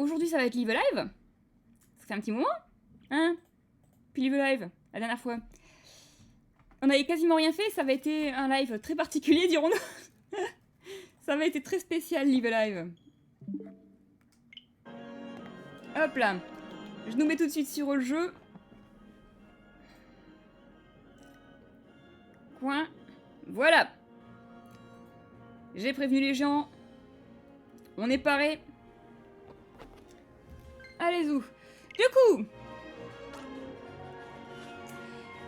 aujourd'hui ça va être Live Live. Ça fait un petit moment, hein? Puis Live Live, la dernière fois. On avait quasiment rien fait, ça avait été un live très particulier, dirons-nous. Ça avait été très spécial, Live Live. Hop là. Je nous mets tout de suite sur le jeu. Coin. Voilà. J'ai prévenu les gens. On est paré. Allez-y. Du coup,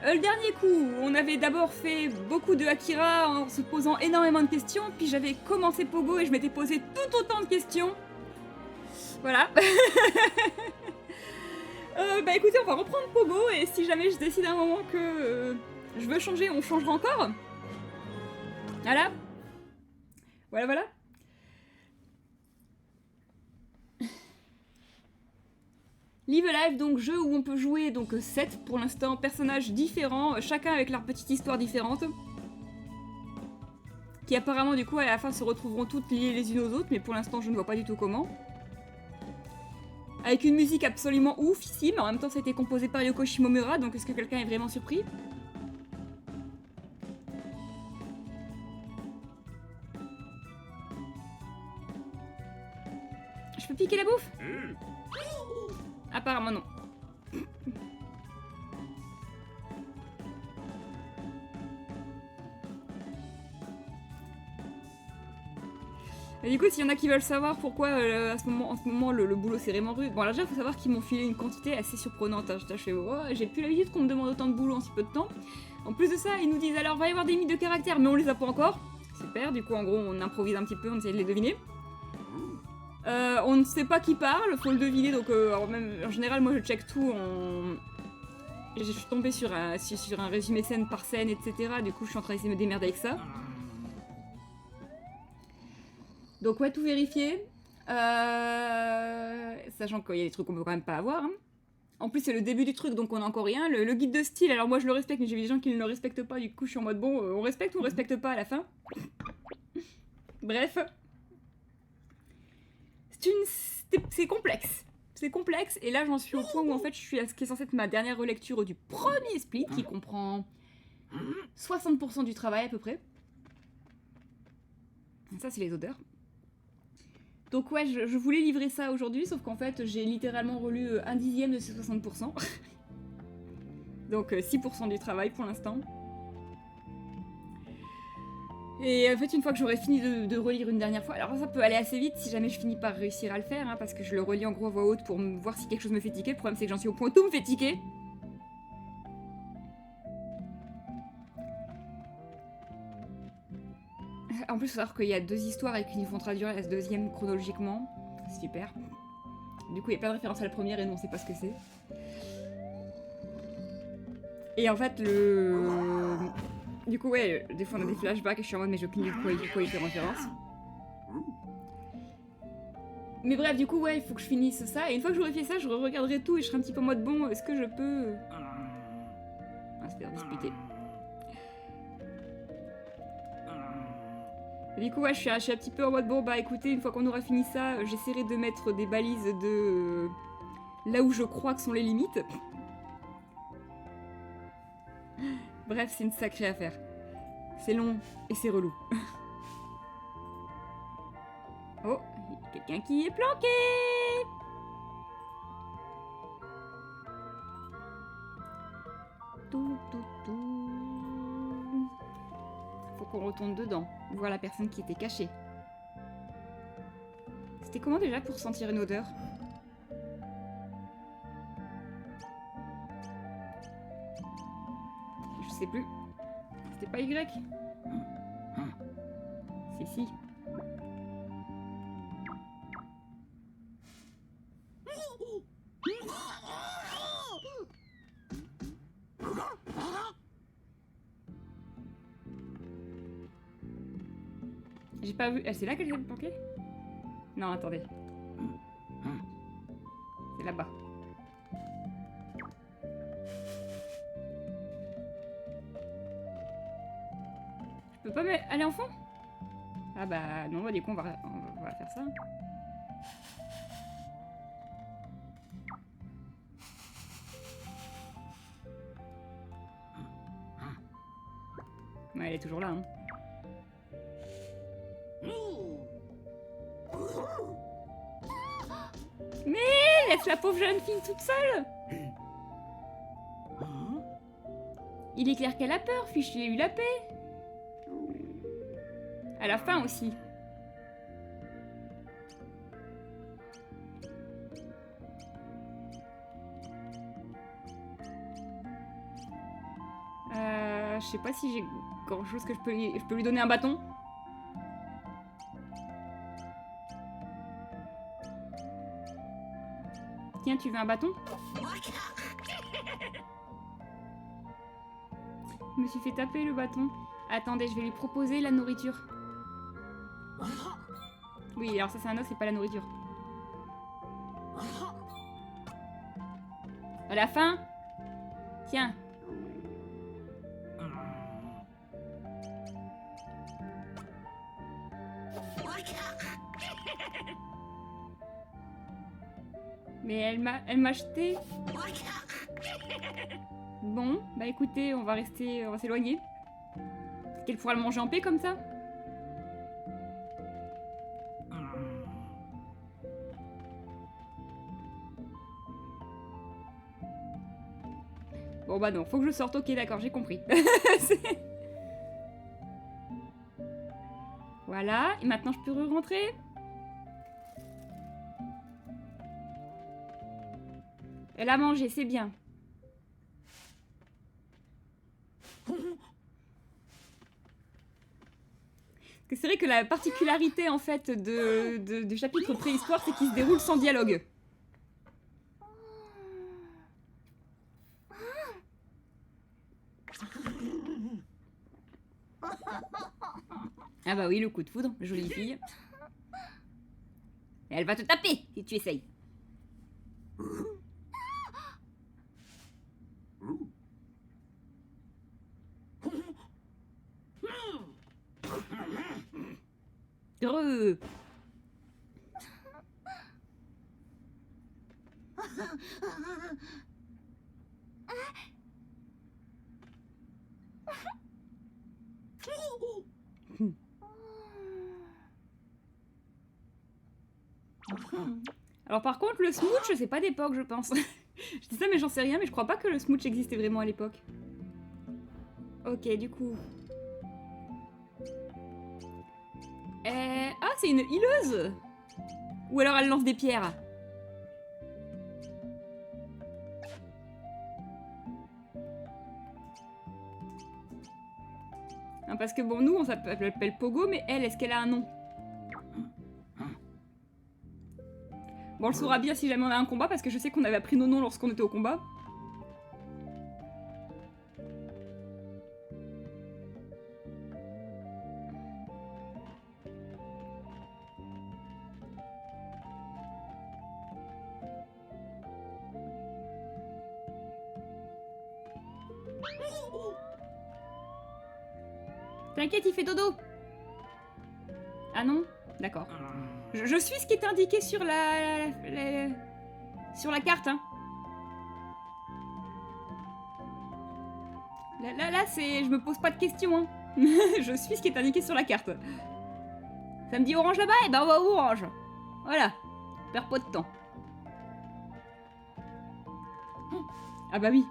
le dernier coup, on avait d'abord fait beaucoup de Akira en se posant énormément de questions, puis j'avais commencé Pogo et je m'étais posé tout autant de questions. Voilà. Bah écoutez, on va reprendre Pogo et si jamais je décide à un moment que je veux changer, on changera encore. Voilà. Voilà, voilà. Live Live, donc jeu où on peut jouer donc 7 pour l'instant, personnages différents, chacun avec leur petite histoire différente. Qui apparemment du coup à la fin se retrouveront toutes liées les unes aux autres, mais pour l'instant je ne vois pas du tout comment. Avec une musique absolument oufissime, en même temps ça a été composé par Yoko Shimomura, donc est-ce que quelqu'un est vraiment surpris? Je peux piquer la bouffe? Apparemment non. Et du coup, s'il y en a qui veulent savoir pourquoi en ce moment le boulot c'est vraiment rude. Bon, alors déjà, il faut savoir qu'ils m'ont filé une quantité assez surprenante. Hein. Je fais, oh, j'ai plus l'habitude qu'on me demande autant de boulot en si peu de temps. En plus de ça, ils nous disent alors, va y avoir des mythes de caractère, mais on les a pas encore. Super, du coup, en gros, on improvise un petit peu, on essaie de les deviner. On ne sait pas qui parle, faut le deviner, donc même, en général, moi je check tout en. Je suis tombée sur un résumé scène par scène, etc. Du coup, je suis en train d'essayer de me démerder avec ça. Donc ouais, tout vérifier. Sachant qu'il y a des trucs qu'on peut quand même pas avoir. Hein. En plus, c'est le début du truc, donc on a encore rien. Le guide de style, alors moi je le respecte, mais j'ai vu des gens qui ne le respectent pas. Du coup, je suis en mode bon, on respecte ou on respecte pas à la fin. Bref. C'est complexe. C'est complexe, et là j'en suis au point où en fait je suis à ce qui est censé être ma dernière relecture du premier split, qui comprend 60% du travail à peu près. Ça, c'est les odeurs. Donc ouais, je voulais livrer ça aujourd'hui, sauf qu'en fait, j'ai littéralement relu un dixième de ces 60%. Donc 6% du travail pour l'instant. Et en fait, une fois que j'aurai fini de relire une dernière fois, alors ça peut aller assez vite si jamais je finis par réussir à le faire, hein, parce que je le relis en gros à voix haute pour voir si quelque chose me fait tiquer. Le problème, c'est que j'en suis au point où tout me fait tiquer. En plus, il faut savoir qu'il y a 2 histoires et qu'ils nous font traduire la deuxième chronologiquement. Super. Du coup, il y a plein de références à la première et nous, on sait pas ce que c'est. Et en fait, du coup, ouais, des fois on a des flashbacks et je suis en mode, mais j'ai aucune idée de quoi il fait référence. Mais bref, du coup, ouais, il faut que je finisse ça. Et une fois que j'aurai fait ça, je regarderai tout et je serai un petit peu en mode, bon, est-ce que je peux. Ah, c'était disputé. Et du coup, ouais, je suis un petit peu en mode, bon, bah écoutez, une fois qu'on aura fini ça, j'essaierai de mettre des balises de. Là où je crois que sont les limites. Bref, c'est une sacrée affaire. C'est long et c'est relou. Oh, il y a quelqu'un qui est planqué. Tout. Faut qu'on retourne dedans, voir la personne qui était cachée. C'était comment déjà pour sentir une odeur? Je sais plus. C'était pas Y? Si. J'ai pas vu. C'est là qu'elle s'est planquée? Non, attendez. C'est là-bas. Je peux pas aller en fond? Ah bah non, bah du coup on va faire ça. Ouais, elle est toujours là. Hein. Mais laisse la pauvre jeune fille toute seule. Il est clair qu'elle a peur, fichez-lui la paix. Elle a faim aussi. Je sais pas si j'ai grand chose que je peux lui donner un bâton. Tiens, tu veux un bâton? Je me suis fait taper le bâton. Attendez, je vais lui proposer la nourriture. Oui, alors ça c'est un os, c'est pas la nourriture. À la fin? Tiens. Mais elle m'a acheté. Bon, bah écoutez, on va s'éloigner. Qu'elle pourra le manger en paix comme ça? Bon bah non, faut que je sorte, ok d'accord, j'ai compris. Voilà, et maintenant je peux rentrer. Elle a mangé, c'est bien. C'est vrai que la particularité en fait du chapitre préhistoire, c'est qu'il se déroule sans dialogue. Ah bah oui, le coup de foudre, jolie fille. Et elle va te taper si tu essayes. Heureux. Alors par contre, le smooch, c'est pas d'époque, je pense. Je dis ça, mais j'en sais rien, mais je crois pas que le smooch existait vraiment à l'époque. Ok, du coup... Ah, c'est une hileuse! Ou alors elle lance des pierres. Hein, parce que bon, nous, on s'appelle Pogo, mais elle, est-ce qu'elle a un nom? Bon, on le saura bien si jamais on a un combat, parce que je sais qu'on avait appris nos noms lorsqu'on était au combat. T'inquiète, il fait dodo. Ah non? D'accord. Je suis ce qui est indiqué sur sur la carte, hein. Là, c'est... Je me pose pas de questions, hein. Je suis ce qui est indiqué sur la carte. Ça me dit orange là-bas? Et ben on va au orange. Voilà. Perds pas de temps. Ah bah oui.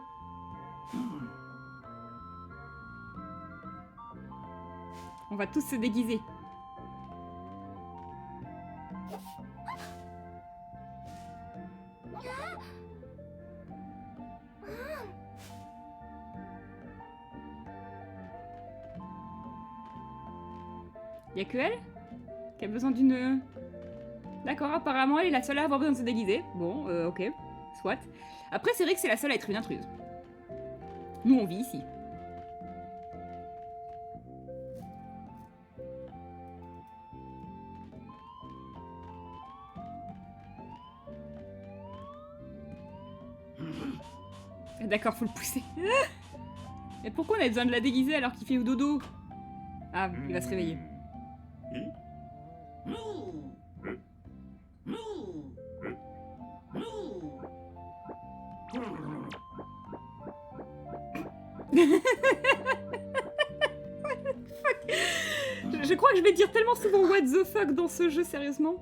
On va tous se déguiser. Y'a que elle qui a besoin d'une... D'accord, apparemment elle est la seule à avoir besoin de se déguiser. Bon, ok, soit. Après, c'est vrai que c'est la seule à être une intruse. Nous, on vit ici. D'accord, faut le pousser. Mais pourquoi on a besoin de la déguiser alors qu'il fait au dodo? Ah, il va se réveiller. Je crois que je vais dire tellement souvent what the fuck dans ce jeu, sérieusement.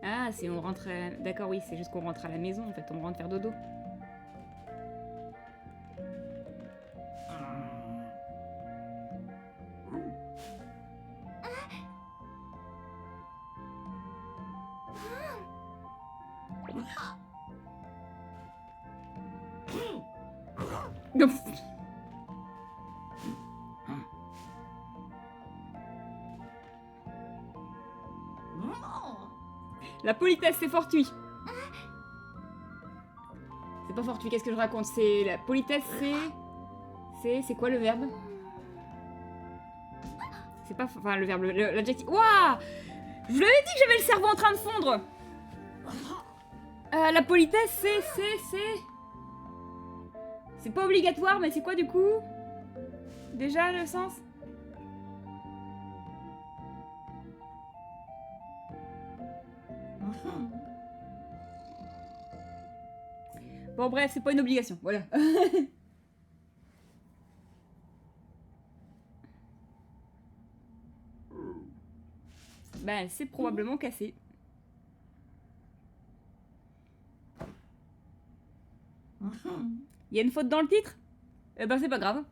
Ah, c'est on rentre à... D'accord, oui, c'est juste qu'on rentre à la maison, en fait, on rentre faire dodo. La politesse, c'est fortuit. C'est pas fortuit, qu'est-ce que je raconte? C'est... La politesse, c'est... C'est quoi le verbe? C'est pas... Enfin, le verbe... L'adjectif... Waouh! Je vous l'avais dit que j'avais le cerveau en train de fondre. La politesse, c'est pas obligatoire, mais c'est quoi du coup? Déjà, le sens? Bon bref, c'est pas une obligation, voilà. Ben, c'est probablement cassé. Il y a une faute dans le titre? Eh ben, c'est pas grave.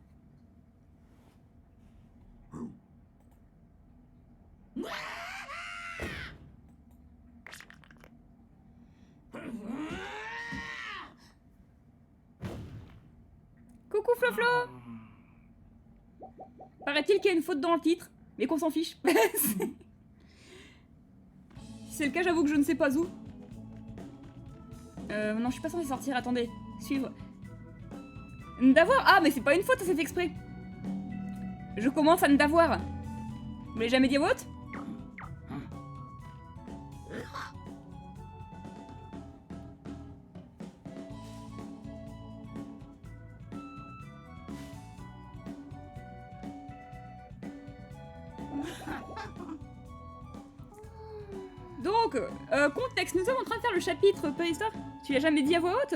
Coucou Floflo! Paraît-il qu'il y a une faute dans le titre, mais qu'on s'en fiche. Si c'est le cas, j'avoue que je ne sais pas où. Non, je suis pas censée sortir, attendez. Suivre. D'avoir. Ah, mais c'est pas une faute, ça c'est fait exprès. Je commence à ne d'avoir. Vous l'avez jamais dit à vote? Donc, contexte, nous sommes en train de faire le chapitre préhistoire. Tu l'as jamais dit à voix haute?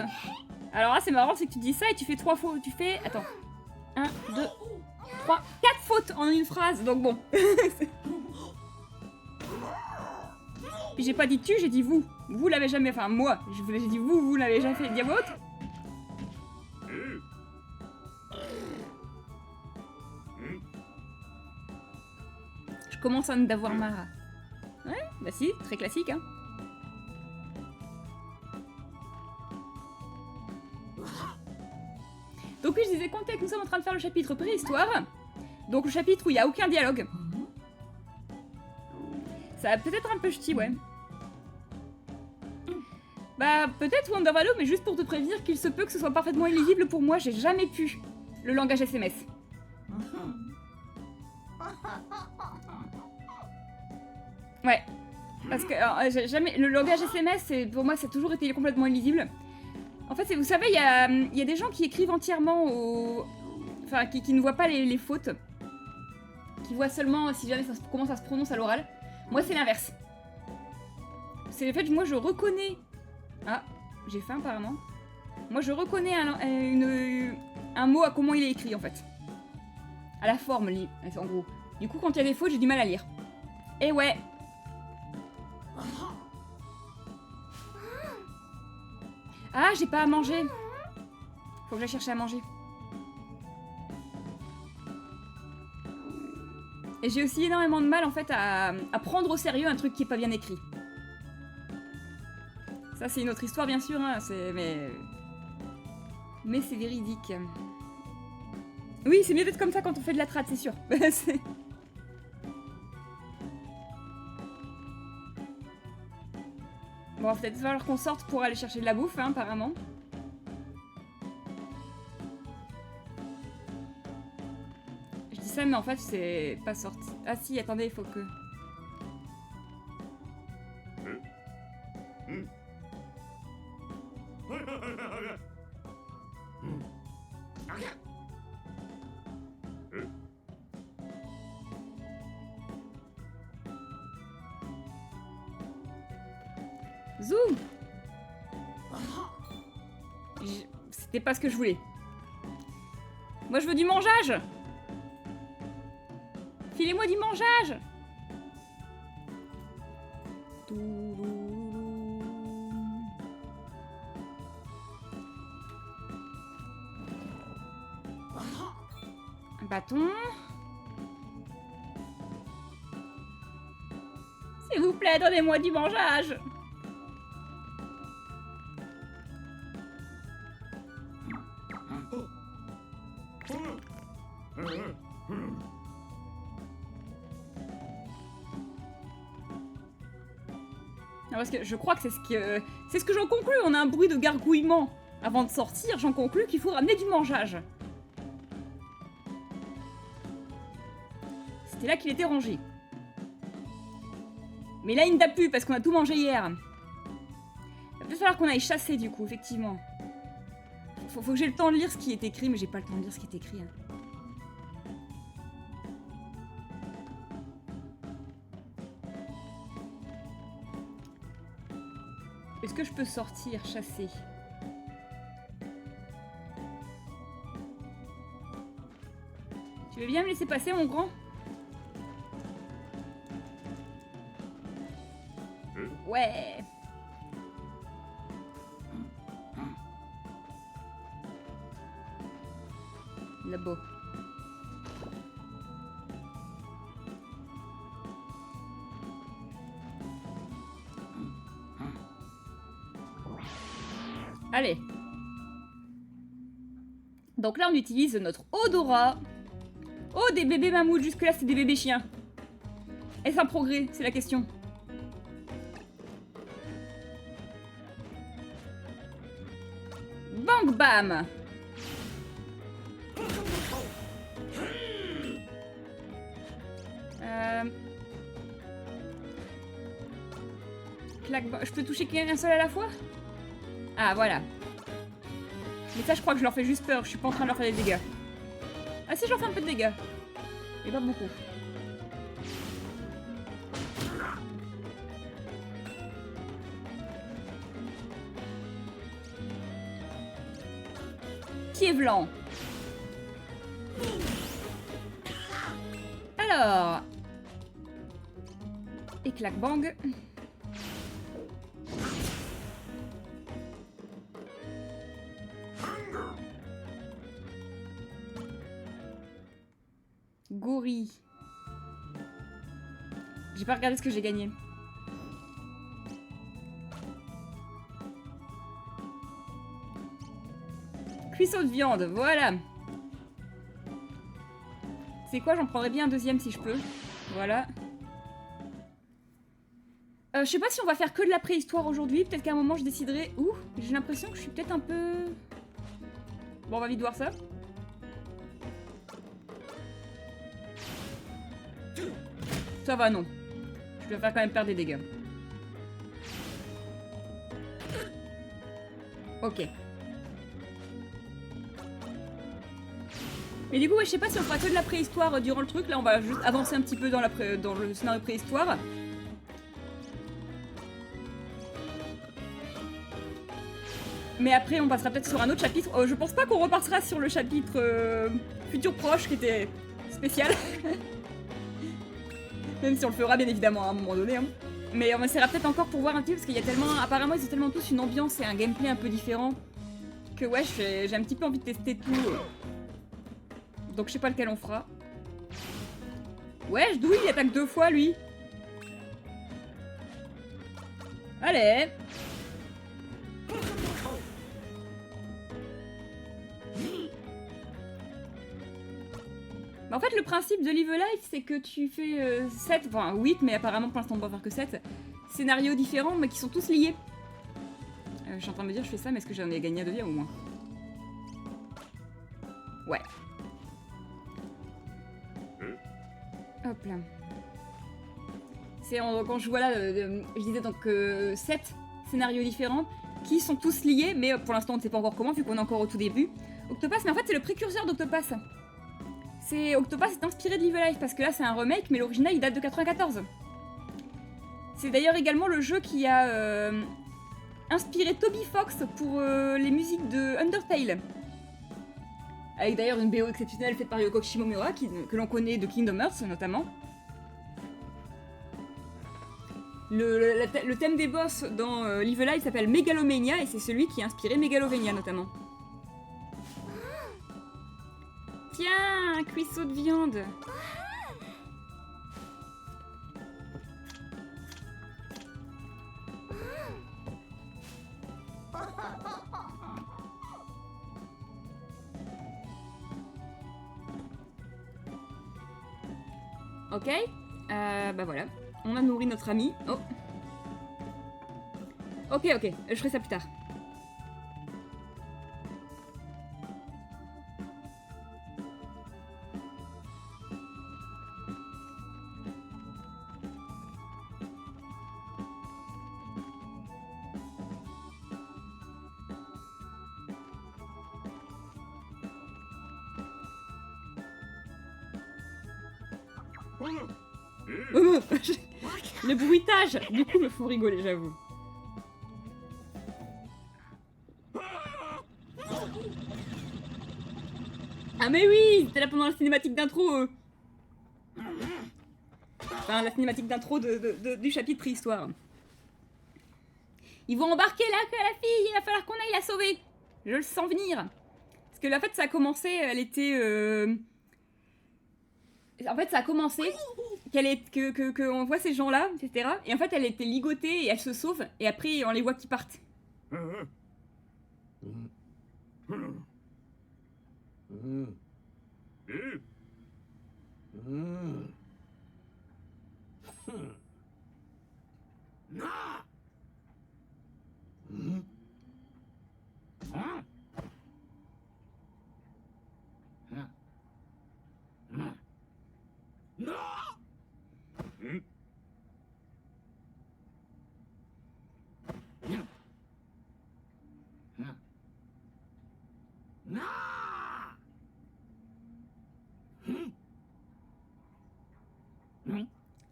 Alors là, c'est marrant, c'est que tu dis ça et tu fais 3 fautes. Tu fais... Attends. 1, 2, 3, 4 fautes en une phrase, donc bon. Puis j'ai pas dit tu, j'ai dit vous. Vous l'avez jamais... Enfin, moi, j'ai dit vous l'avez jamais fait. Dit à voix haute? Je commence à en avoir marre. Ouais, bah si, très classique, hein. Donc oui, je disais contexte, nous sommes en train de faire le chapitre préhistoire. Donc le chapitre où il n'y a aucun dialogue. Ça va peut-être un peu ch'ti, ouais. Bah peut-être Wondervalo, mais juste pour te prévenir qu'il se peut que ce soit parfaitement illisible pour moi, j'ai jamais pu le langage SMS. Ouais. Parce que j'ai jamais... Le langage SMS, pour moi, ça a toujours été complètement illisible. En fait, vous savez, il y a des gens qui écrivent entièrement au... Enfin, qui ne voient pas les fautes. Qui voient seulement si jamais comment ça se prononce à l'oral. Moi, c'est l'inverse. C'est le fait que moi, je reconnais... Ah, j'ai faim apparemment. Moi, je reconnais un mot à comment il est écrit, en fait. À la forme, en gros. Du coup, quand il y a des fautes, j'ai du mal à lire. Et ouais. Ah, j'ai pas à manger. Faut que j'aille chercher à manger. Et j'ai aussi énormément de mal, en fait, à prendre au sérieux un truc qui est pas bien écrit. Ça, c'est une autre histoire, bien sûr, hein, mais c'est véridique. Oui, c'est mieux d'être comme ça quand on fait de la trad, c'est sûr. Bon, va peut-être falloir qu'on sorte pour aller chercher de la bouffe, hein, apparemment. Je dis ça, mais en fait, c'est pas sorti. Ah si, attendez, il faut que... Zoom! C'était pas ce que je voulais. Moi je veux du mangeage. Filez-moi du mangeage. Un bâton. S'il vous plaît, donnez-moi du mangeage. Non, parce que je crois que c'est ce que j'en conclus. On a un bruit de gargouillement avant de sortir. J'en conclus qu'il faut ramener du mangeage. C'était là qu'il était rangé. Mais là, il ne t'a plus parce qu'on a tout mangé hier. Il va peut-être falloir qu'on aille chasser du coup, effectivement. Faut que j'ai le temps de lire ce qui est écrit, mais j'ai pas le temps de lire ce qui est écrit. Hein. Est-ce que je peux sortir, chasser? Tu veux bien me laisser passer, mon grand? Ouais. Là-bas. Allez. Donc là, on utilise notre odorat. Oh, des bébés mammouths. Jusque-là, c'est des bébés chiens. Est-ce un progrès? C'est la question. Bang bam. Clac, je peux toucher qu'un seul à la fois? Ah, voilà. Mais ça, je crois que je leur fais juste peur. Je suis pas en train de leur faire des dégâts. Ah si, j'en fais un peu de dégâts. Et pas beaucoup. Qui est blanc? Alors... Et clac bang. Gorille. J'ai pas regardé ce que j'ai gagné. Cuisseau de viande, voilà. C'est quoi? J'en prendrais bien un deuxième si je peux. Voilà. Je sais pas si on va faire que de la préhistoire aujourd'hui. Peut-être qu'à un moment je déciderai... Ouh, j'ai l'impression que je suis peut-être un peu... Bon, on va vite voir ça. Ça va, non. Je vais faire quand même perdre des dégâts. Ok. Mais du coup, ouais, je sais pas si on fera que de la préhistoire durant le truc. Là, on va juste avancer un petit peu dans le scénario préhistoire. Mais après, on passera peut-être sur un autre chapitre. Je pense pas qu'on repartira sur le chapitre futur proche qui était spécial. Même si on le fera bien évidemment à un moment donné. Hein. Mais on essaiera peut-être encore pour voir un petit peu parce qu'il y a tellement... Apparemment, ils ont tellement tous une ambiance et un gameplay un peu différent que ouais, j'ai un petit peu envie de tester tout. Donc je sais pas lequel on fera. Ouais, douille, il attaque 2 fois lui. Allez. Bah en fait, le principe de Live Life, c'est que tu fais 7, enfin 8, mais apparemment pour l'instant on ne peut faire que 7 scénarios différents, mais qui sont tous liés. Je suis en train de me dire, je fais ça, mais est-ce que j'en ai gagné un deuxième au moins? Ouais. Hop là. C'est quand je vois là, je disais donc 7 scénarios différents qui sont tous liés, mais pour l'instant on ne sait pas encore comment vu qu'on est encore au tout début. Octopass, mais en fait c'est le précurseur d'Octopass. Octopass est inspiré de Live Life parce que là c'est un remake, mais l'original il date de 94. C'est d'ailleurs également le jeu qui a inspiré Toby Fox pour les musiques de Undertale. Avec d'ailleurs une BO exceptionnelle faite par Yoko Shimomura, que l'on connaît de Kingdom Hearts notamment. Le thème des boss dans Live Alive s'appelle Megalomania et c'est celui qui a inspiré Megalovania notamment. Tiens, un cuisseau de viande. Ok, bah voilà, on a nourri notre ami. Oh. Ok, je ferai ça plus tard. Le bruitage, du coup, me font rigoler, j'avoue. Ah mais oui, c'était là pendant la cinématique d'intro. Enfin, la cinématique d'intro du chapitre préhistoire. Ils vont embarquer la fille, il va falloir qu'on aille la sauver. Je le sens venir. Parce que en fait, ça a commencé, elle était... En fait, ça a commencé qu'on voit ces gens-là, etc. Et en fait, elle était ligotée et elle se sauve. Et après, on les voit qui partent.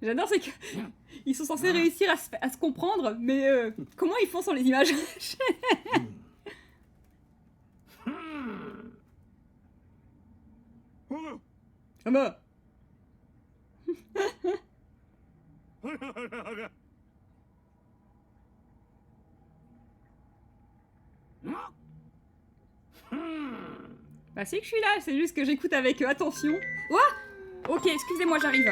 J'adore, c'est qu'ils sont censés réussir à se comprendre, mais comment ils font sans les images? Ah bah. Bah c'est que je suis là, c'est juste que j'écoute avec attention. Ouah. Ok, excusez-moi, j'arrive.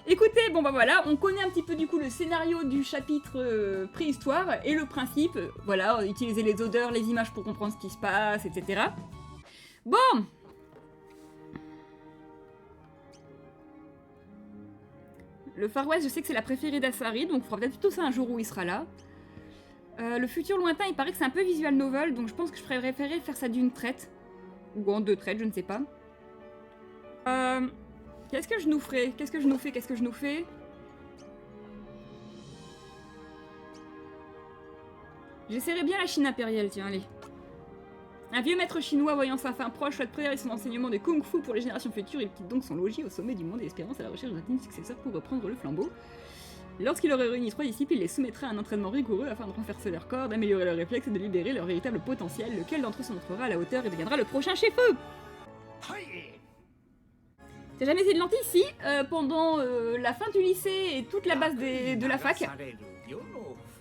Écoutez, bon bah voilà, on connaît un petit peu du coup le scénario du chapitre préhistoire et le principe, voilà, utiliser les odeurs, les images pour comprendre ce qui se passe, etc. Bon. Le Far West, je sais que c'est la préférée d'Asari, donc il faudra peut-être plutôt ça un jour où il sera là. Le futur lointain, il paraît que c'est un peu visual novel, donc je pense que je préférerais faire ça d'une traite. Ou en deux traites, je ne sais pas. Qu'est-ce que je nous ferai? Qu'est-ce que je nous fais? J'essaierai bien la Chine impériale, tiens, allez. Un vieux maître chinois voyant sa fin proche souhaite préserver son enseignement de Kung Fu pour les générations futures. Il quitte donc son logis au sommet du monde et espérance à la recherche d'un digne successeur pour reprendre le flambeau. Lorsqu'il aurait réuni 3 disciples, il les soumettrait à un entraînement rigoureux afin de renforcer leur corps, d'améliorer leurs réflexes et de libérer leur véritable potentiel. Lequel d'entre eux se montrera à la hauteur et deviendra le prochain chef-feu? T'as jamais essayé de lentilles? Si, pendant la fin du lycée et toute la base de la fac,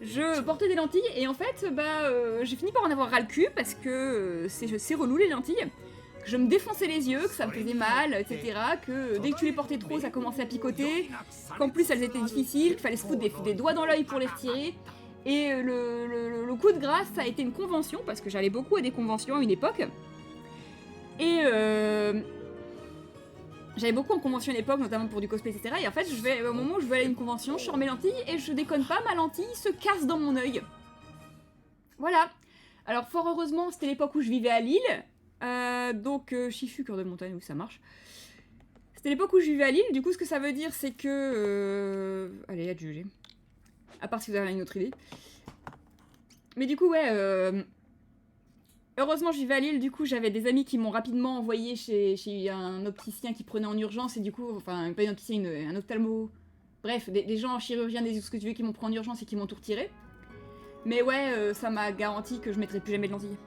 je portais des lentilles et en fait, j'ai fini par en avoir ras le cul parce que c'est relou les lentilles. Que je me défonçais les yeux, que ça me faisait mal, etc. Que dès que tu les portais trop, ça commençait à picoter. Qu'en plus, elles étaient difficiles, qu'il fallait se foutre des doigts dans l'œil pour les retirer. Et le coup de grâce, ça a été une convention parce que j'allais beaucoup à des conventions à une époque. Et j'allais beaucoup en convention à l'époque, notamment pour du cosplay, etc. Et en fait, au moment où je vais aller à une convention, je sors mes lentilles et je déconne pas, ma lentille se casse dans mon œil. Voilà. Alors, fort heureusement, c'était l'époque où je vivais à Lille. Donc, Chifu, cœur de montagne, oui, ça marche. C'était l'époque où je vivais à Lille. Du coup, ce que ça veut dire, c'est que... Allez, à juger. À part si vous avez une autre idée. Mais du coup, ouais, heureusement, je vivais à Lille, du coup, j'avais des amis qui m'ont rapidement envoyé chez un opticien qui prenait en urgence, et du coup, enfin, pas un opticien, un ophtalmo. Bref, des gens chirurgiens, des ce que tu veux, qui m'ont pris en urgence et qui m'ont tout retiré. Mais ouais, ça m'a garanti que je mettrais plus jamais de lentilles.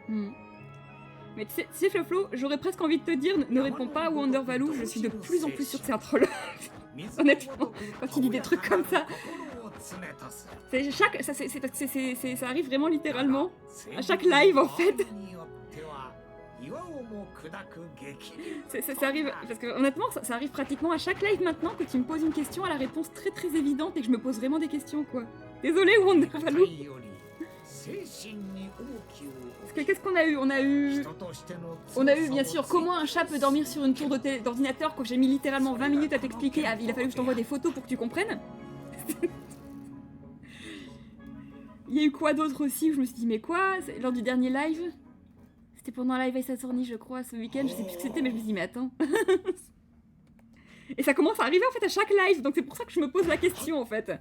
Hmm. Mais tu sais, Flo, j'aurais presque envie de te dire, ne réponds pas à Wonder Valou, je suis de plus en plus sûre que c'est un troll. Honnêtement, quand il dit des trucs comme ça. C'est parce que ça arrive vraiment littéralement à chaque live en fait. Ça arrive, parce que honnêtement, ça arrive pratiquement à chaque live maintenant que tu me poses une question à la réponse très très évidente et que je me pose vraiment des questions quoi. Désolé Wonder Valou. Parce que qu'est-ce qu'on a eu? On a eu bien sûr comment un chat peut dormir sur une tour d'ordinateur quand j'ai mis littéralement 20 minutes à t'expliquer. Il a fallu que je t'envoie des photos pour que tu comprennes. Il y a eu quoi d'autre aussi où je me suis dit mais quoi? Lors du dernier live? C'était pendant un live Ace Attorney je crois ce week-end, je sais plus ce que c'était mais je me suis dit mais attends. Et ça commence à arriver en fait à chaque live donc c'est pour ça que je me pose la question en fait.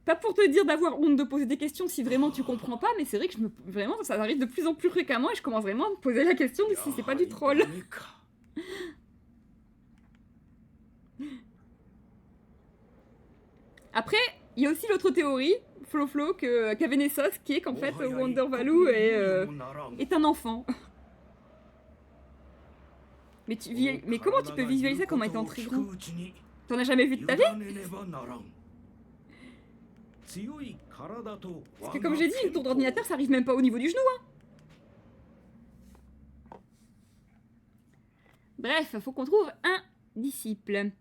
Pas pour te dire d'avoir honte de poser des questions si vraiment tu comprends pas, mais c'est vrai que vraiment ça arrive de plus en plus fréquemment et je commence vraiment à me poser la question de si c'est pas du troll. Après, il y a aussi l'autre théorie, Flo, qu'avait Nessos, qui est qu'en fait Wonder Valou est un enfant. Mais comment tu peux visualiser ça comme étant très grand? T'en as jamais vu de ta vie? Parce que comme j'ai dit, une tour d'ordinateur, ça arrive même pas au niveau du genou, hein. Bref, faut qu'on trouve un disciple.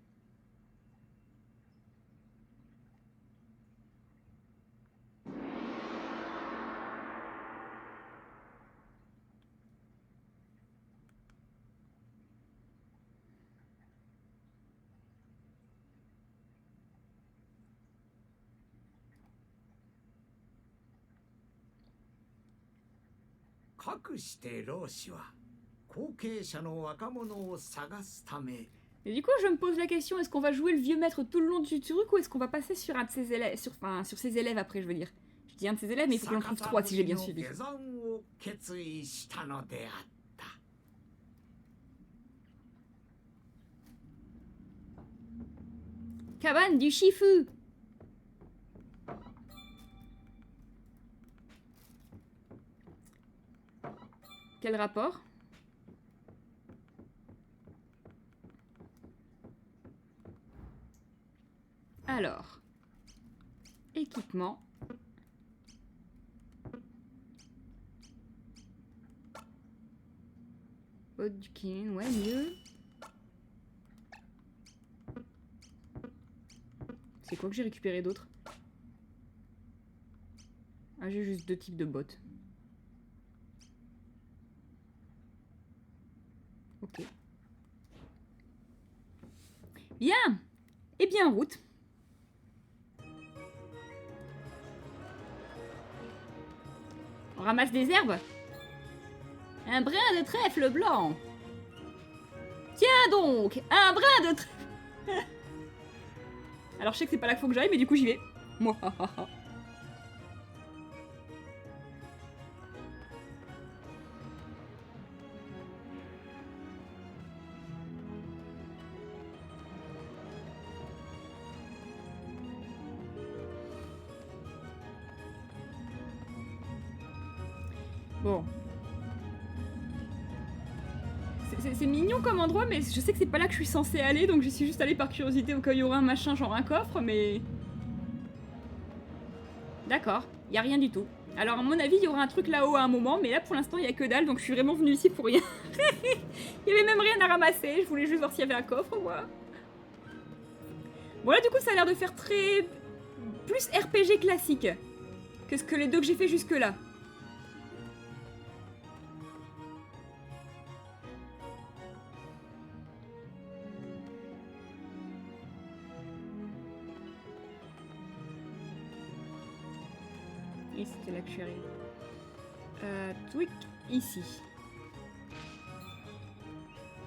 Et du coup, je me pose la question, est-ce qu'on va jouer le vieux maître tout le long du truc ou est-ce qu'on va passer sur un de ses élèves, sur ses élèves après, je veux dire. Je dis un de ses élèves, mais il faut que j'en trouve 3 si j'ai bien suivi. Cabane du Shifu. Quel rapport? Alors, équipement. Haute du Kin, ouais, mieux. C'est quoi que j'ai récupéré d'autre? Ah, j'ai juste 2 types de bottes. Ok. Bien. Et bien en route. On ramasse des herbes. Un brin de trèfle blanc. Tiens donc, un brin de trèfle. Alors je sais que c'est pas là qu'il faut que j'aille, mais du coup j'y vais. Moi. Bon. C'est mignon comme endroit, mais je sais que c'est pas là que je suis censée aller, donc je suis juste allée par curiosité au cas où il y aurait un machin, genre un coffre, mais... D'accord, y a rien du tout. Alors à mon avis, il y aura un truc là-haut à un moment, mais là pour l'instant, il y a que dalle, donc je suis vraiment venue ici pour rien. Il y avait même rien à ramasser, je voulais juste voir s'il y avait un coffre, moi. Bon là, du coup, ça a l'air de faire très... plus RPG classique que ce que les deux que j'ai fait jusque-là. East Luxury. Tweak ici.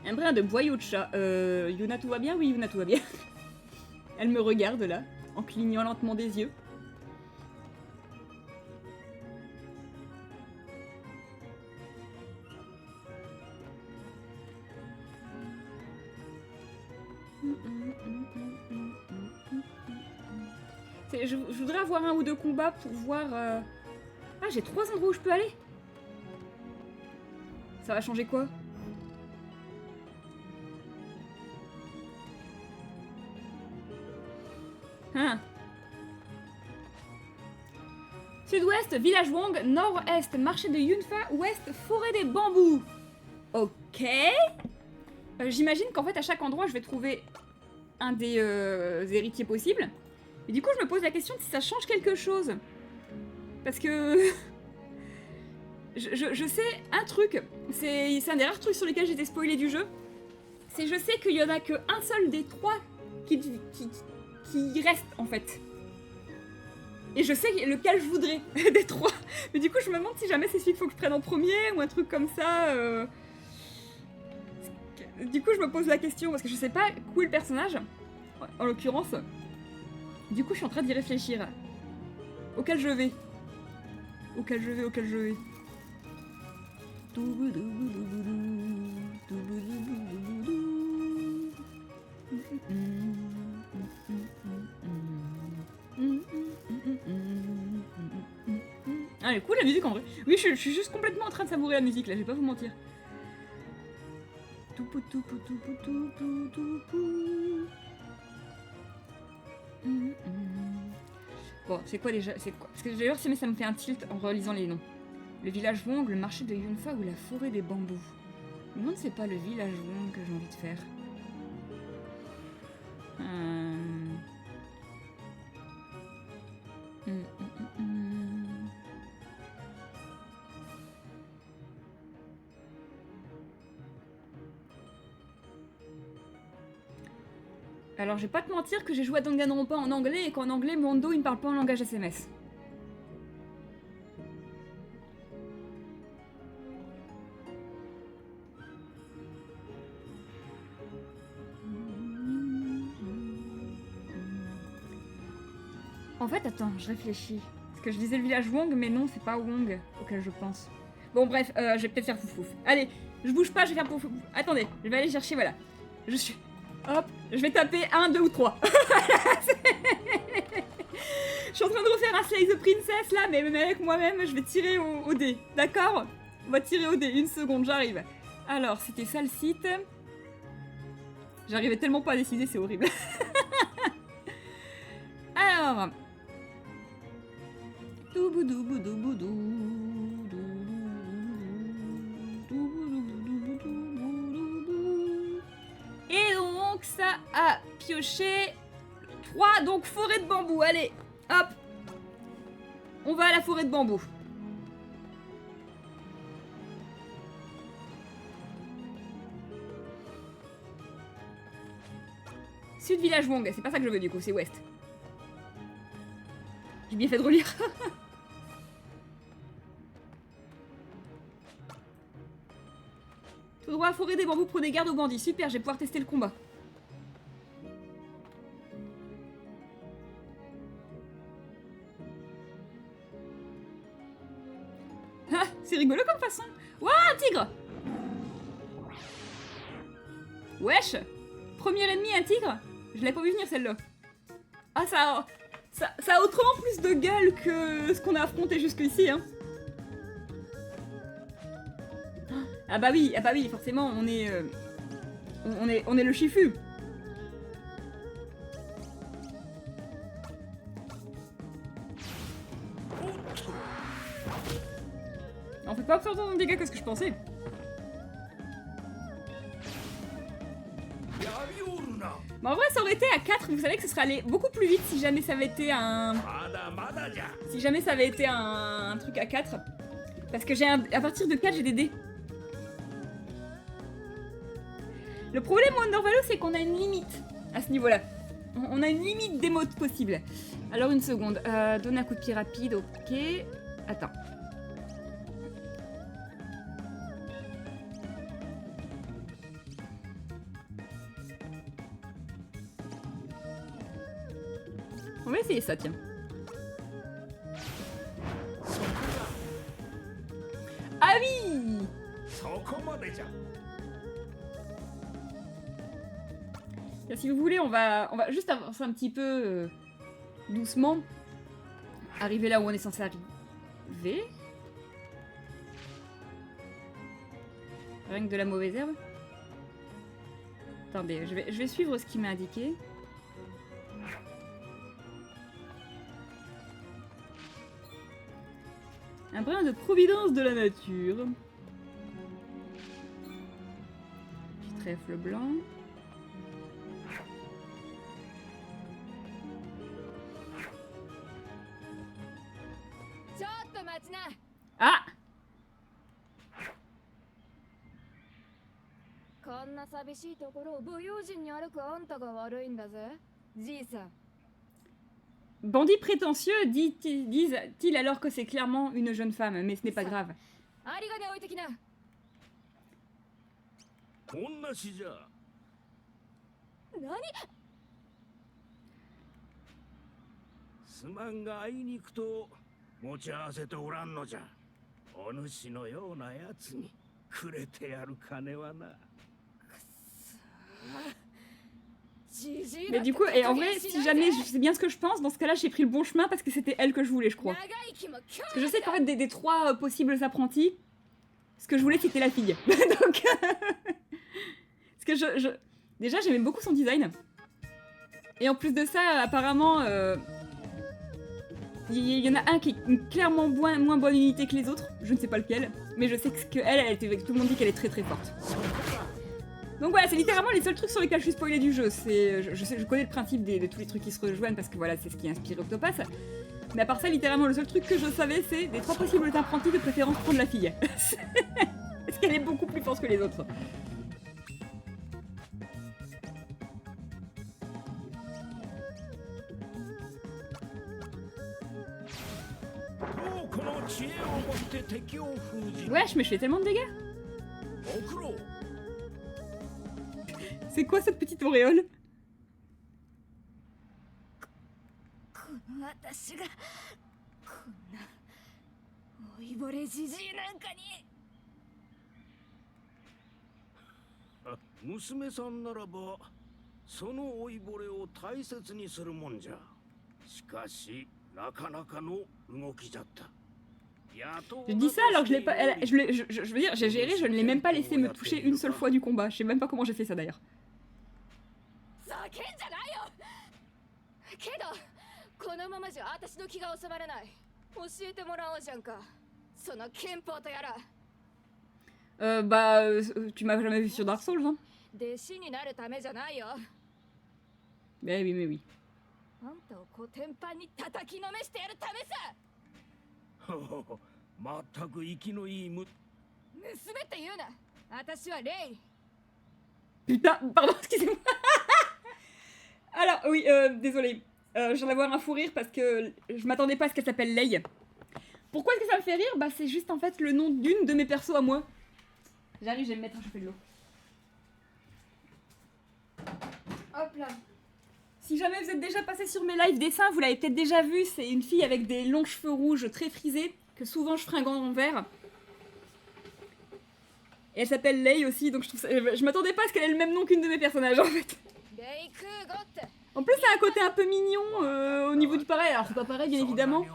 Un brin de boyau de chat. Yuna, tout va bien? Oui, Yuna, tout va bien. Elle me regarde là, en clignant lentement des yeux. Je voudrais avoir un ou deux combats pour voir... Ah, j'ai 3 endroits où je peux aller. Ça va changer quoi? Hein? Sud-ouest, village Wang. Nord-est, marché de Yunfa. Ouest, forêt des bambous. Ok. J'imagine qu'en fait, à chaque endroit, je vais trouver un des héritiers possibles. Et du coup, je me pose la question de si ça change quelque chose. Parce que... je sais un truc. C'est un des rares trucs sur lesquels j'ai été spoilée du jeu. C'est je sais qu'il y en a qu'un seul des 3 qui reste, en fait. Et je sais lequel je voudrais des 3. Mais du coup, je me demande si jamais c'est celui qu'il faut que je prenne en premier ou un truc comme ça. Du coup, je me pose la question parce que je sais pas où est le personnage, en l'occurrence. Du coup, je suis en train d'y réfléchir. Auquel je vais. Auquel je vais. Ah, elle est cool la musique en vrai. Oui, je suis juste complètement en train de savourer la musique là, je vais pas vous mentir. Bon, c'est quoi déjà? C'est quoi? Parce que d'ailleurs, ça me fait un tilt en relisant les noms. Le village Wang, le marché de Yunfa ou la forêt des bambous. Je me demande si c'est pas le village Wang que j'ai envie de faire. Alors, je vais pas te mentir que j'ai joué à Danganronpa en anglais et qu'en anglais, mon dos, il ne parle pas en langage SMS. En fait, attends, je réfléchis. Parce que je disais le village Wang, mais non, c'est pas Wang auquel je pense. Bon, bref, je vais peut-être faire fouf. Allez, je bouge pas, je vais faire fouf. Attendez, je vais aller chercher, voilà. Je suis... Hop, je vais taper 1, 2 ou 3. Je suis en train de refaire un Slay the Princess là, mais avec moi-même, je vais tirer au dé. D'accord? On va tirer au dé. 1 seconde, j'arrive. Alors, c'était ça le site. J'arrivais tellement pas à décider, c'est horrible. Alors... Et donc, ça a pioché 3, donc forêt de bambou. Allez, hop. On va à la forêt de bambou. Sud village Wang, c'est pas ça que je veux du coup, c'est ouest. J'ai bien fait de relire. Tout droit à forêt des bambous, prenez garde aux bandits. Super, je vais pouvoir tester le combat. Ah, c'est rigolo comme façon. Ouah, un tigre! Wesh! Premier ennemi, un tigre? Je l'avais pas vu venir celle-là. Ah, ça a autrement plus de gueule que ce qu'on a affronté jusqu'ici, hein. Ah bah oui, forcément, on est le Shifu. On fait pas autant de dégâts que ce que je pensais. Bah en vrai, ça aurait été à 4, vous savez que ce serait allé beaucoup plus vite si jamais ça avait été un... Si jamais ça avait été un truc à 4. Parce que à partir de 4, j'ai des dés. Le problème au Undervalue, c'est qu'on a une limite à ce niveau-là. On a une limite d'émotes possible. Alors une seconde. Donner un coup de pied rapide, ok. Attends. On va essayer ça, tiens. Ah oui! Et si vous voulez, on va juste avancer un petit peu doucement. Arriver là où on est censé arriver. Rien que de la mauvaise herbe. Attendez, je vais suivre ce qu'il m'a indiqué. Un brin de providence de la nature. Petit trèfle blanc. Ah! こんな寂しいところを武勇人に歩くあんたが悪いんだぜ、じいさん。 Bandit prétentieux, disent-ils alors que c'est clairement une jeune femme, mais ce n'est pas grave. ありがね置いてきな。こんなしじゃ。何？すまんが会いに行くと持ち合わせておらんのじゃ。お主のようなやつにくれてやる金はな。 Mais du coup, et en vrai, si jamais je sais bien ce que je pense, dans ce cas-là, j'ai pris le bon chemin parce que c'était elle que je voulais, je crois. Parce que je sais qu'en fait, des trois possibles apprentis, ce que je voulais, c'était la fille. Donc, parce que déjà, j'aimais beaucoup son design. Et en plus de ça, apparemment, il y en a un qui est clairement moins bonne unité que les autres. Je ne sais pas lequel, mais je sais que elle était, tout le monde dit qu'elle est très très forte. Donc voilà, c'est littéralement les seuls trucs sur lesquels je suis spoilée du jeu. Je connais le principe de tous les trucs qui se rejoignent parce que voilà, c'est ce qui a inspiré Octopass. Mais à part ça, littéralement, le seul truc que je savais, c'est des trois possibles apprentis de préférence prendre la fille. Parce qu'elle est beaucoup plus forte que les autres. Wesh, mais je fais tellement de dégâts. C'est quoi cette petite auréole? Je dis ça alors que je l'ai pas. Je veux dire, j'ai géré, je ne l'ai même pas laissé me toucher une seule fois du combat. Je sais même pas comment j'ai fait ça d'ailleurs. Tu m'as jamais vu sur Dark Souls, hein? Mais oui, mais oui. Putain, pardon, excusez-moi. Alors, oui, désolé. Je viens d'avoir un fou rire parce que je m'attendais pas à ce qu'elle s'appelle Lei. Pourquoi est-ce que ça me fait rire? Bah, c'est juste en fait le nom d'une de mes persos à moi. J'arrive, je vais me mettre un chauffé de l'eau. Hop là. Si jamais vous êtes déjà passé sur mes lives dessins, vous l'avez peut-être déjà vu, c'est une fille avec des longs cheveux rouges très frisés, que souvent je fringue en vert. Et elle s'appelle Lei aussi, donc je m'attendais pas à ce qu'elle ait le même nom qu'une de mes personnages en fait. En plus, ça a un côté un peu mignon au niveau du pareil. Alors, c'est pas pareil, bien évidemment.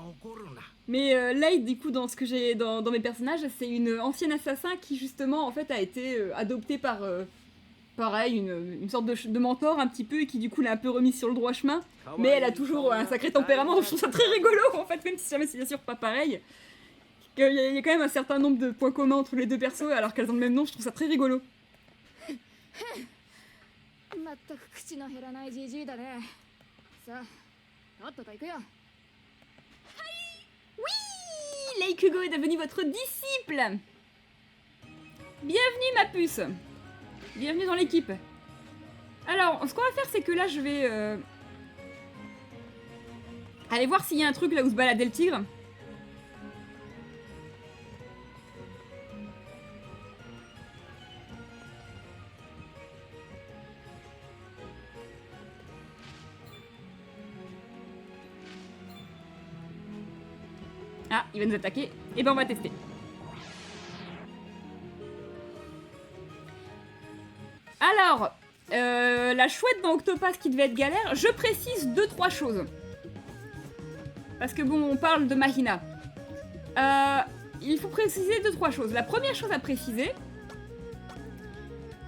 Mais Lei, du coup, dans ce que j'ai dans mes personnages, c'est une ancienne assassin qui, justement, en fait, a été adoptée par, pareil, une sorte de mentor un petit peu et qui, du coup, l'a un peu remise sur le droit chemin. Mais elle a toujours un sacré tempérament. Je trouve ça très rigolo, en fait, même si jamais c'est bien sûr pas pareil. Il y a quand même un certain nombre de points communs entre les deux persos, alors qu'elles ont le même nom. Je trouve ça très rigolo. Oui, Lei Kugo est devenue votre disciple. Bienvenue ma puce. Bienvenue dans l'équipe. Alors, ce qu'on va faire, c'est que là, je vais Allez voir s'il y a un truc là où se baladait le tigre. Ah, il va nous attaquer. Et ben on va tester. Alors, la chouette dans Octopath qui devait être galère, je précise 2-3 choses. Parce que bon, on parle de Mahina. Il faut préciser 2-3 choses. La première chose à préciser,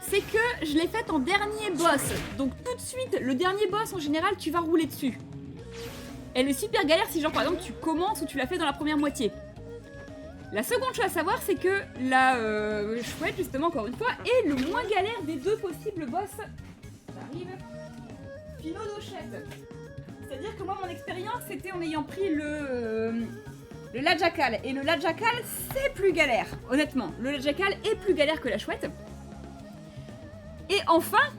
c'est que je l'ai faite en dernier boss. Donc tout de suite, le dernier boss, en général, tu vas rouler dessus. Elle est super galère si genre par exemple tu commences ou tu l'as fait dans la première moitié. La seconde chose à savoir, c'est que la chouette, justement, encore une fois, est le moins galère des 2 possibles boss. Ça arrive. Phinodochette. C'est-à-dire que moi, mon expérience, c'était en ayant pris le Lajakal. Et le Lajakal, c'est plus galère, honnêtement. Le Lajakal est plus galère que la chouette. Et enfin,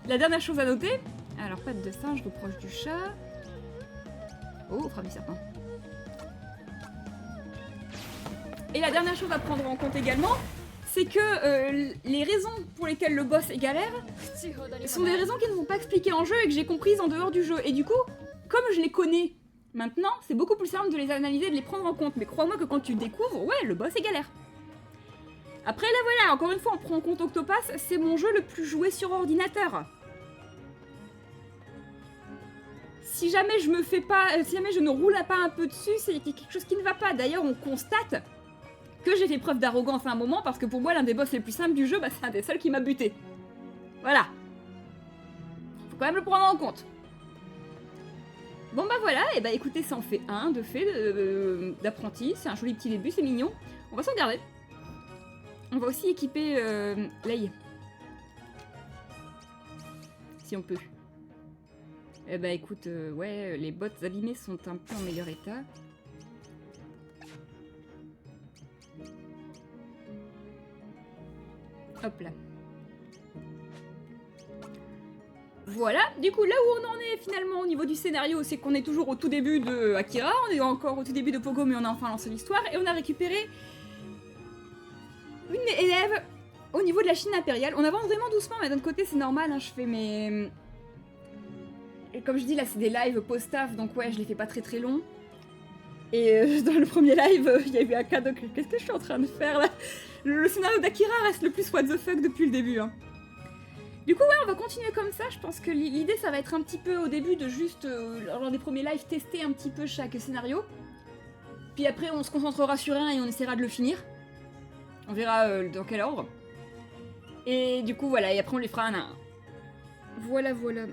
la dernière chose à noter... Alors, patte de singe, reproche du chat... Oh, frappe du serpent. Et la dernière chose à prendre en compte également, c'est que les raisons pour lesquelles le boss est galère sont des raisons qui ne sont pas expliquées en jeu et que j'ai comprises en dehors du jeu. Et du coup, comme je les connais maintenant, c'est beaucoup plus simple de les analyser et de les prendre en compte. Mais crois-moi que quand tu découvres, ouais, le boss est galère. Après là voilà, encore une fois, on prend en compte Octopath, c'est mon jeu le plus joué sur ordinateur. Si jamais je me fais pas, si jamais je ne roule pas un peu dessus, c'est quelque chose qui ne va pas. D'ailleurs, on constate que j'ai fait preuve d'arrogance à un moment parce que pour moi, l'un des boss les plus simples du jeu, bah, c'est un des seuls qui m'a buté. Voilà. Faut quand même le prendre en compte. Bon bah voilà, et bah écoutez, ça en fait un de fait d'apprenti. C'est un joli petit début, c'est mignon. On va s'en garder. On va aussi équiper Lei. Si on peut. Eh bah écoute, ouais, les bottes abîmées sont un peu en meilleur état. Hop là. Voilà, du coup là où on en est finalement au niveau du scénario, c'est qu'on est toujours au tout début de Akira, on est encore au tout début de Pogo mais on a enfin lancé l'histoire et on a récupéré une élève au niveau de la Chine impériale. On avance vraiment doucement mais d'un côté c'est normal, hein, je fais mes... Et comme je dis, là, c'est des lives post-taf, donc ouais, je les fais pas très très longs. Et dans le premier live, il y a eu un cas de... Qu'est-ce que je suis en train de faire, là? Le scénario d'Akira reste le plus what the fuck depuis le début, hein. Du coup, ouais, on va continuer comme ça. Je pense que l'idée, ça va être un petit peu au début de juste, lors des premiers lives, tester un petit peu chaque scénario. Puis après, on se concentrera sur un et on essaiera de le finir. On verra dans quel ordre. Et du coup, voilà, et après, on les fera un à un. Voilà, voilà.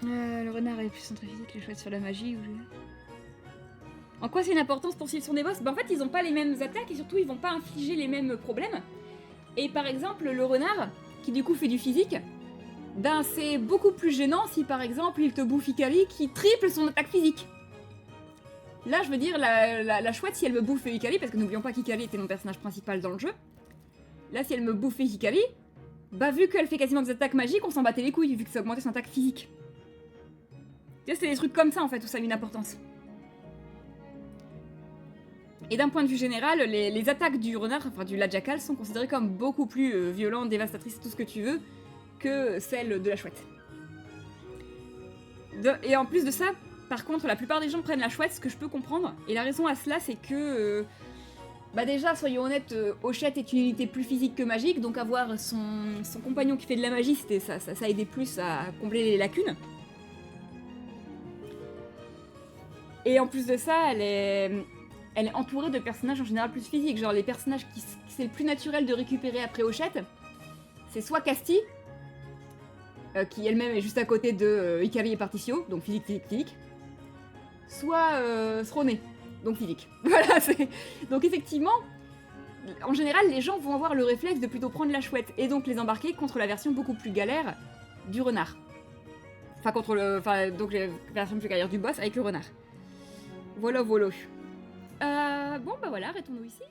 Le renard est plus centré physique, les chouettes sur la magie. En quoi c'est une importance pour s'ils sont des boss? Bah en fait, ils ont pas les mêmes attaques et surtout, ils vont pas infliger les mêmes problèmes. Et par exemple, le renard, qui du coup fait du physique, ben c'est beaucoup plus gênant si par exemple, il te bouffe Ikari qui triple son attaque physique. Là, je veux dire, la chouette, si elle me bouffe Ikari, parce que n'oublions pas qu'Ikari était mon personnage principal dans le jeu, là, si elle me bouffait Ikari, bah vu qu'elle fait quasiment des attaques magiques, on s'en battait les couilles, vu que ça augmentait son attaque physique. Tu vois, c'est des trucs comme ça en fait où ça a une importance. Et d'un point de vue général, les attaques du renard, enfin du Lajakal, sont considérées comme beaucoup plus violentes, dévastatrices, tout ce que tu veux, que celles de la chouette. Et en plus de ça, par contre, la plupart des gens prennent la chouette, ce que je peux comprendre. Et la raison à cela, c'est que... bah déjà, soyons honnêtes, Hochette est une unité plus physique que magique, donc avoir son compagnon qui fait de la magie, ça aidait plus à combler les lacunes. Et en plus de ça, elle est entourée de personnages en général plus physiques. Genre les personnages qui c'est le plus naturel de récupérer après Hochette, c'est soit Casti, qui elle-même est juste à côté de Ikari et Particio, donc physique, physique, physique. Soit Sroné, donc physique. Voilà, c'est... Donc effectivement, en général, les gens vont avoir le réflexe de plutôt prendre la chouette et donc les embarquer contre la version beaucoup plus galère du renard. Enfin, contre le... Enfin, donc la version plus galère du boss avec le renard. Voilà, voilà. Bon, bah voilà, arrêtons-nous ici.